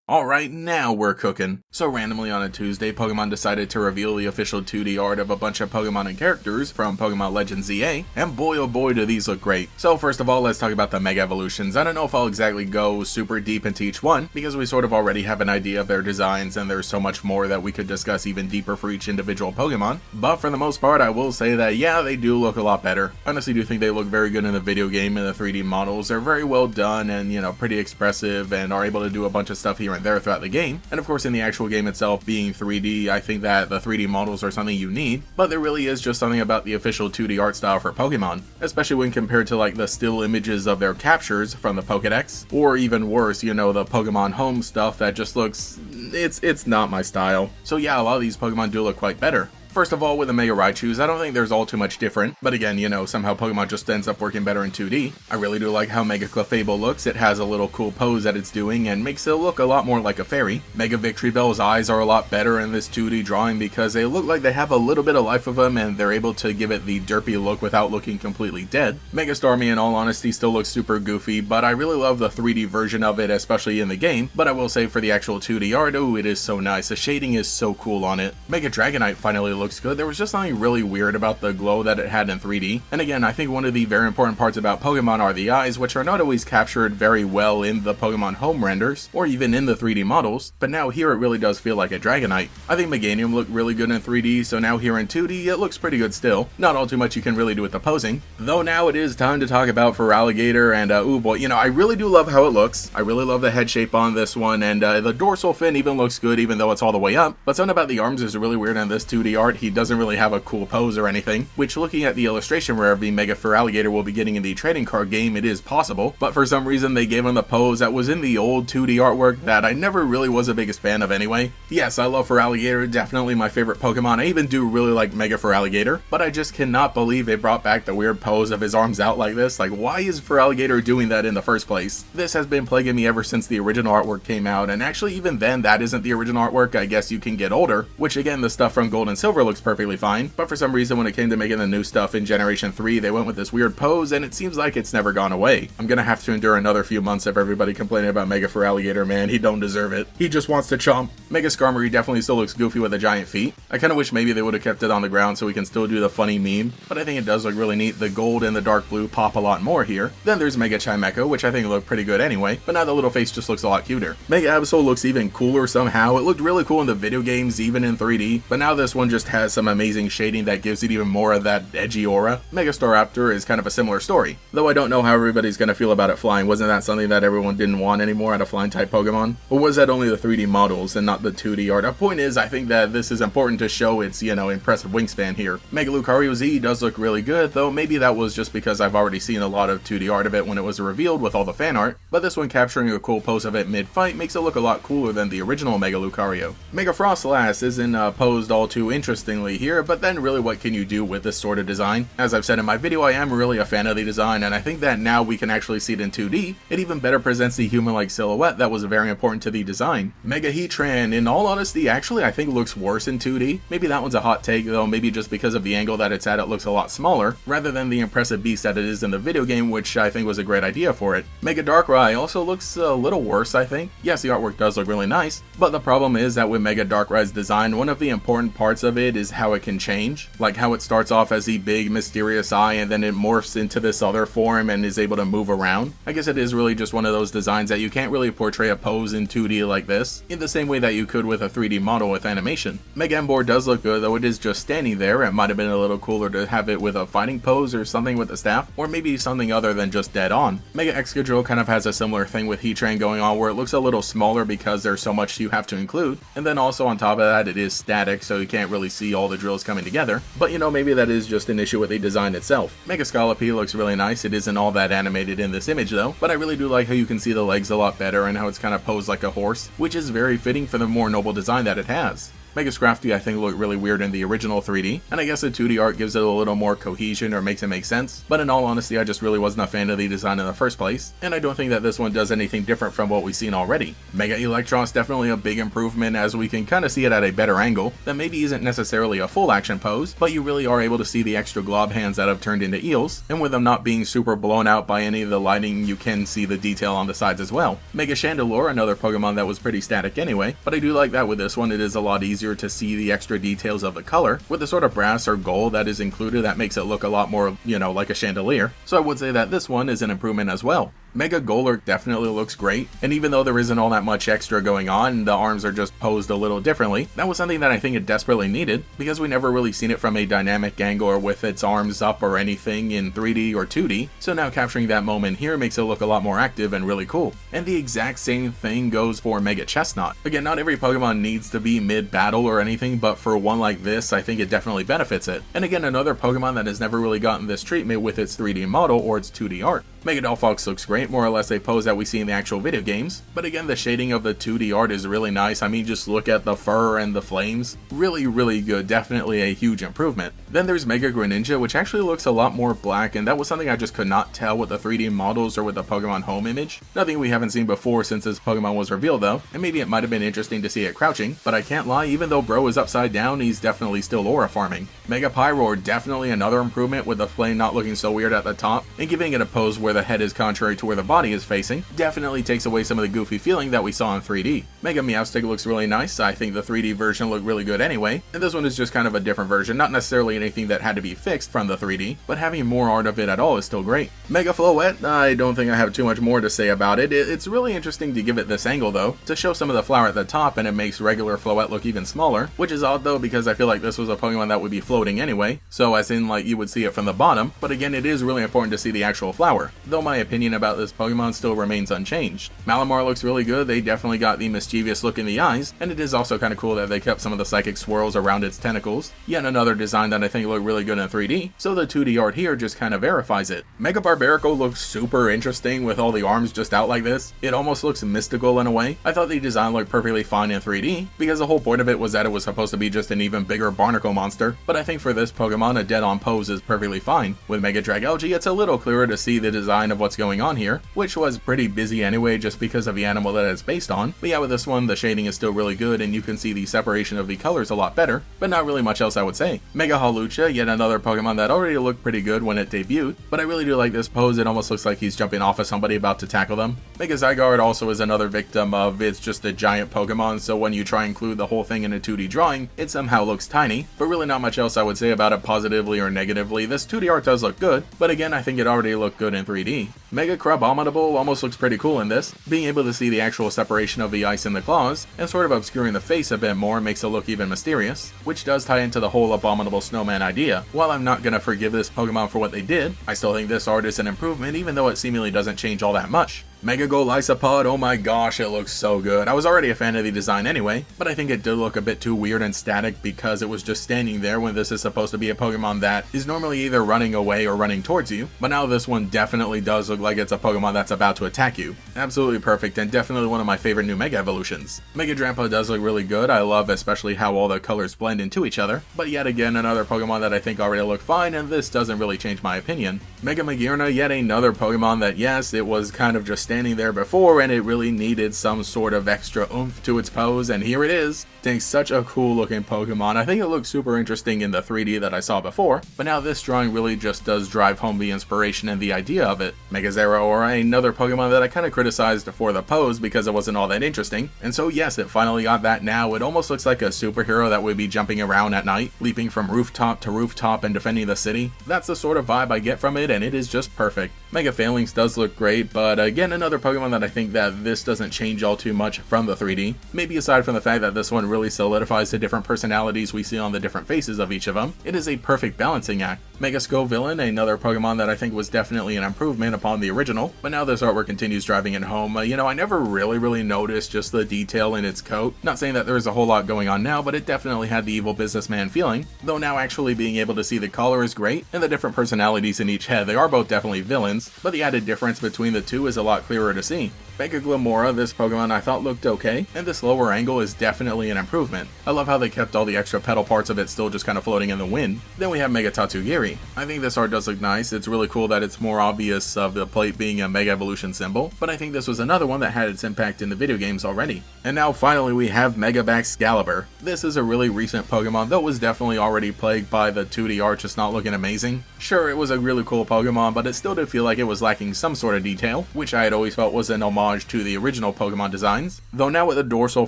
Alright, now we're cooking. So randomly on a Tuesday, Pokemon decided to reveal the official 2D art of a bunch of Pokemon and characters from Pokemon Legends ZA, and boy oh boy do these look great. So first of all, let's talk about the Mega Evolutions. I don't know if I'll exactly go super deep into each one, because we sort of already have an idea of their designs and there's so much more that we could discuss even deeper for each individual Pokemon. But for the most part, I will say that yeah, they do look a lot better. I honestly do think they look very good in the video game, and the 3D models. They're very well done and, pretty expressive and are able to do a bunch of stuff here and there throughout the game. And of course in the actual game itself being 3D, I think that the 3D models are something you need, but there really is just something about the official 2D art style for Pokemon, especially when compared to like the still images of their captures from the Pokedex, or even worse, the Pokemon Home stuff that just looks, it's not my style. So yeah, a lot of these Pokemon do look quite better. First of all, with the Mega Raichus, I don't think there's all too much different, but again, somehow Pokemon just ends up working better in 2D. I really do like how Mega Clefable looks. It has a little cool pose that it's doing and makes it look a lot more like a fairy. Mega Victreebel's eyes are a lot better in this 2D drawing because they look like they have a little bit of life of them and they're able to give it the derpy look without looking completely dead. Mega Starmie, in all honesty, still looks super goofy, but I really love the 3D version of it, especially in the game. But I will say for the actual 2D art, oh, it is so nice. The shading is so cool on it. Mega Dragonite finally looks good. There was just something really weird about the glow that it had in 3D. And again, I think one of the very important parts about Pokemon are the eyes, which are not always captured very well in the Pokemon Home renders, or even in the 3D models, but now here it really does feel like a Dragonite. I think Meganium looked really good in 3D, so now here in 2D, it looks pretty good still. Not all too much you can really do with the posing. Though now it is time to talk about Feraligatr, and ooh boy, I really do love how it looks. I really love the head shape on this one, and the dorsal fin even looks good even though it's all the way up, but something about the arms is really weird in this 2D art. He doesn't really have a cool pose or anything, which looking at the illustration rare of the Mega Feraligatr we'll be getting in the trading card game, it is possible, but for some reason they gave him the pose that was in the old 2D artwork that I never really was the biggest fan of anyway. Yes, I love Feraligatr, definitely my favorite Pokemon. I even do really like Mega Feraligatr, but I just cannot believe they brought back the weird pose of his arms out like this. Like, why is Feraligatr doing that in the first place? This has been plaguing me ever since the original artwork came out, and actually even then that isn't the original artwork. I guess you can get older, which again the stuff from Gold and Silver looks perfectly fine, but for some reason when it came to making the new stuff in Generation 3 they went with this weird pose and it seems like it's never gone away. I'm gonna have to endure another few months of everybody complaining about Mega Feraligatr, man. He don't deserve it. He just wants to chomp. Mega Skarmory definitely still looks goofy with the giant feet. I kinda wish maybe they would have kept it on the ground so we can still do the funny meme, but I think it does look really neat. The gold and the dark blue pop a lot more here. Then there's Mega Chimecho, which I think looked pretty good anyway, but now the little face just looks a lot cuter. Mega Absol looks even cooler somehow. It looked really cool in the video games, even in 3D, but now this one just has some amazing shading that gives it even more of that edgy aura. Mega Staraptor is kind of a similar story, though I don't know how everybody's gonna feel about it flying. Wasn't that something that everyone didn't want anymore out of flying type Pokemon? Or was that only the 3D models and not the 2D art? The point is, I think that this is important to show its, impressive wingspan here. Mega Lucario Z does look really good, though maybe that was just because I've already seen a lot of 2D art of it when it was revealed with all the fan art, but this one capturing a cool pose of it mid-fight makes it look a lot cooler than the original Mega Lucario. Mega Frostlass isn't posed all too interestingly here, but then really what can you do with this sort of design? As I've said in my video, I am really a fan of the design, and I think that now we can actually see it in 2D. It even better presents the human-like silhouette that was very important to the design. Mega Heatran, in all honesty, actually I think looks worse in 2D. Maybe that one's a hot take, though maybe just because of the angle that it's at, it looks a lot smaller, rather than the impressive beast that it is in the video game, which I think was a great idea for it. Mega Darkrai also looks a little worse, I think. Yes, the artwork does look really nice, but the problem is that with Mega Darkrai's design, one of the important parts of it is how it can change. Like how it starts off as the big mysterious eye and then it morphs into this other form and is able to move around. I guess it is really just one of those designs that you can't really portray a pose in 2D like this, in the same way that you could with a 3D model with animation. Mega Emboar does look good, though it is just standing there. It might have been a little cooler to have it with a fighting pose or something with the staff, or maybe something other than just dead on. Mega Excadrill kind of has a similar thing with Heatran going on, where it looks a little smaller because there's so much you have to include, and then also on top of that it is static, so you can't really see all the drills coming together, but maybe that is just an issue with the design itself. Mega Scolipede looks really nice. It isn't all that animated in this image though, but I really do like how you can see the legs a lot better and how it's kind of posed like a horse, which is very fitting for the more noble design that it has. Mega Scrafty I think looked really weird in the original 3D, and I guess the 2D art gives it a little more cohesion or makes it make sense, but in all honesty I just really wasn't a fan of the design in the first place, and I don't think that this one does anything different from what we've seen already. Mega Electros definitely a big improvement, as we can kind of see it at a better angle that maybe isn't necessarily a full action pose, but you really are able to see the extra glob hands that have turned into eels, and with them not being super blown out by any of the lighting, you can see the detail on the sides as well. Mega Chandelure, another Pokemon that was pretty static anyway, but I do like that with this one it is a lot easier to see the extra details of the color, with the sort of brass or gold that is included that makes it look a lot more, like a chandelier, so I would say that this one is an improvement as well. Mega Golurk definitely looks great, and even though there isn't all that much extra going on, the arms are just posed a little differently, that was something that I think it desperately needed, because we never really seen it from a dynamic angle or with its arms up or anything in 3D or 2D, so now capturing that moment here makes it look a lot more active and really cool. And the exact same thing goes for Mega Chestnut. Again, not every Pokemon needs to be mid-battle or anything, but for one like this, I think it definitely benefits it. And again, another Pokemon that has never really gotten this treatment with its 3D model or its 2D art. Mega Delphox looks great, more or less a pose that we see in the actual video games, but again the shading of the 2D art is really nice. I mean, just look at the fur and the flames, really good, definitely a huge improvement. Then there's Mega Greninja, which actually looks a lot more black, and that was something I just could not tell with the 3D models or with the Pokemon home image. Nothing we haven't seen before since this Pokemon was revealed though, and maybe it might have been interesting to see it crouching, but I can't lie, even though bro is upside down, he's definitely still aura farming. Mega Pyroar, definitely another improvement with the flame not looking so weird at the top, and giving it a pose where the head is contrary to where the body is facing, definitely takes away some of the goofy feeling that we saw in 3D. Mega Meowstic looks really nice. I think the 3D version looked really good anyway, and this one is just kind of a different version, not necessarily anything that had to be fixed from the 3D, but having more art of it at all is still great. Mega Floette, I don't think I have too much more to say about it. It's really interesting to give it this angle though, to show some of the flower at the top, and it makes regular Floette look even smaller, which is odd though because I feel like this was a Pokemon that would be floating anyway, so as in like you would see it from the bottom, but again it is really important to see the actual flower, though my opinion about this Pokemon still remains unchanged. Malamar looks really good, they definitely got the mischievous look in the eyes, and it is also kind of cool that they kept some of the psychic swirls around its tentacles, yet another design that I think looked really good in 3D, so the 2D art here just kind of verifies it. Mega Barbarico looks super interesting with all the arms just out like this. It almost looks mystical in a way. I thought the design looked perfectly fine in 3D, because the whole point of it was that it was supposed to be just an even bigger barnacle monster, but I think for this Pokemon a dead-on pose is perfectly fine. With Mega Dragalge, it's a little clearer to see the design of what's going on here, which was pretty busy anyway just because of the animal that it's based on, but yeah, with this one the shading is still really good and you can see the separation of the colors a lot better, but not really much else I would say. Mega Hawlucha, yet another Pokemon that already looked pretty good when it debuted, but I really do like this pose. It almost looks like he's jumping off of somebody about to tackle them. Mega Zygarde also is another victim of it's just a giant Pokemon, so when you try and include the whole thing in a 2D drawing, it somehow looks tiny, but really not much else I would say about it positively or negatively. This 2D art does look good, but again I think it already looked good in 3D. Mega Crabominable almost looks pretty cool in this. Being able to see the actual separation of the ice in the claws, and sort of obscuring the face a bit more makes it look even mysterious, which does tie into the whole abominable snowman idea. While I'm not gonna forgive this Pokemon for what they did, I still think this art is an improvement even though it seemingly doesn't change all that much. Mega Golisopod, oh my gosh, it looks so good. I was already a fan of the design anyway, but I think it did look a bit too weird and static because it was just standing there when this is supposed to be a Pokemon that is normally either running away or running towards you, but now this one definitely does look like it's a Pokemon that's about to attack you. Absolutely perfect and definitely one of my favorite new Mega evolutions. Mega Drampa does look really good. I love especially how all the colors blend into each other, but yet again another Pokemon that I think already looked fine, and this doesn't really change my opinion. Mega Magearna, yet another Pokemon that yes, it was kind of just standing there before and it really needed some sort of extra oomph to its pose, and here it is. It's such a cool looking Pokemon. I think it looked super interesting in the 3D that I saw before, but now this drawing really just does drive home the inspiration and the idea of it. Mega Zeraora, another Pokemon that I kind of criticized for the pose because it wasn't all that interesting, and so yes, it finally got that now. It almost looks like a superhero that would be jumping around at night, leaping from rooftop to rooftop and defending the city. That's the sort of vibe I get from it, and it is just perfect. Mega Phalanx does look great, but again another Pokemon that I think that this doesn't change all too much from the 3D. Maybe aside from the fact that this one really solidifies the different personalities we see on the different faces of each of them, it is a perfect balancing act. Mega Scovillain, another Pokemon that I think was definitely an improvement upon the original, but now this artwork continues driving it home. I never really noticed just the detail in its coat. Not saying that there is a whole lot going on now, but it definitely had the evil businessman feeling, though now actually being able to see the color is great, and the different personalities in each head. They are both definitely villains, but the added difference between the two is a lot clearer to see. Mega Glamora, this Pokemon I thought looked okay, and this lower angle is definitely an improvement. I love how they kept all the extra petal parts of it still just kind of floating in the wind. Then we have Mega Tatsugiri. I think this art does look nice. It's really cool that it's more obvious of the plate being a Mega Evolution symbol, but I think this was another one that had its impact in the video games already. And now finally we have Excalibur. This is a really recent Pokemon that was definitely already plagued by the 2D art just not looking amazing. Sure, it was a really cool Pokemon, but it still did feel like it was lacking some sort of detail, which I had always felt was an homage to the original Pokemon designs. Though now with the dorsal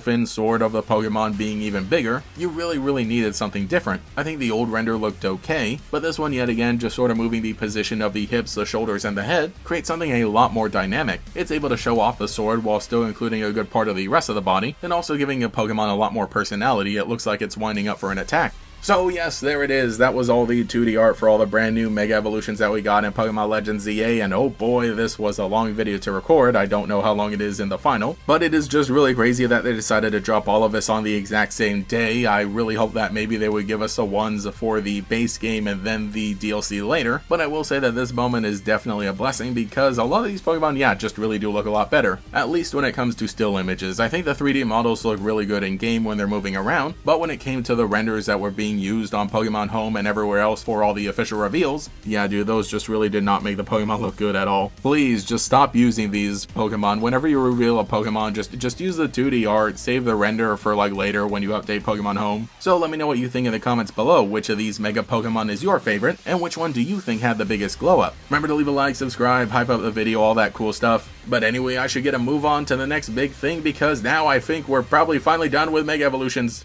fin sword of the Pokemon being even bigger, you really needed something different. I think the old render looked okay, but this one yet again just sort of moving the position of the hips, the shoulders, and the head creates something a lot more dynamic. It's able to show off the sword while still including a good part of the rest of the body, and also giving a Pokemon a lot more personality. It looks like it's winding up for an attack. So yes, there it is. That was all the 2D art for all the brand new Mega Evolutions that we got in Pokemon Legends ZA, and oh boy, this was a long video to record. I don't know how long it is in the final, but it is just really crazy that they decided to drop all of this on the exact same day. I really hope that maybe they would give us the ones for the base game and then the DLC later, but I will say that this moment is definitely a blessing because a lot of these Pokemon, yeah, just really do look a lot better, at least when it comes to still images. I think the 3D models look really good in game when they're moving around, but when it came to the renders that were being used on Pokemon Home and everywhere else for all the official reveals, yeah dude, those just really did not make the Pokemon look good at all. Please just stop using these Pokemon. Whenever you reveal a Pokemon, just use the 2D art, save the render for like later when you update Pokemon Home. So let me know what you think in the comments below. Which of these Mega Pokemon is your favorite, and which one do you think had the biggest glow up? Remember to leave a like, subscribe, hype up the video, all that cool stuff. But anyway, I should get a move on to the next big thing because now I think we're probably finally done with Mega Evolutions.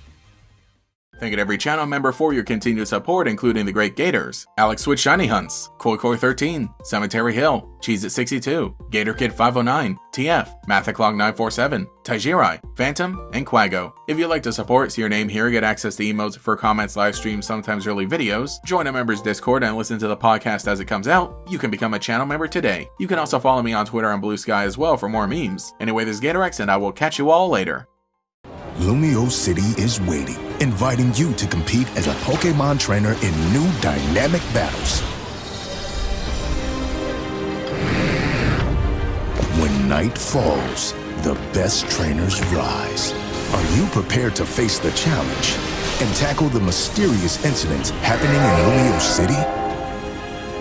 Thank you to every channel member for your continued support, including the Great Gators, Alex Switch Shiny Hunts, Koi13, Cemetery Hill, Cheez-It62, Gator Kid 509, TF, Mathaclog947, Taijirai, Phantom, and Quago. If you'd like to support, see your name here, get access to emotes for comments, live streams, sometimes early videos, join a members Discord, and listen to the podcast as it comes out, you can become a channel member today. You can also follow me on Twitter and Blue Sky as well for more memes. Anyway, this is GatorX, and I will catch you all later. Lumio City is waiting, inviting you to compete as a Pokémon trainer in new dynamic battles. When night falls, the best trainers rise. Are you prepared to face the challenge and tackle the mysterious incidents happening in Lumio City?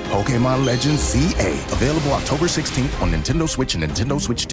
Pokémon Legends ZA, available October 16th on Nintendo Switch and Nintendo Switch 2.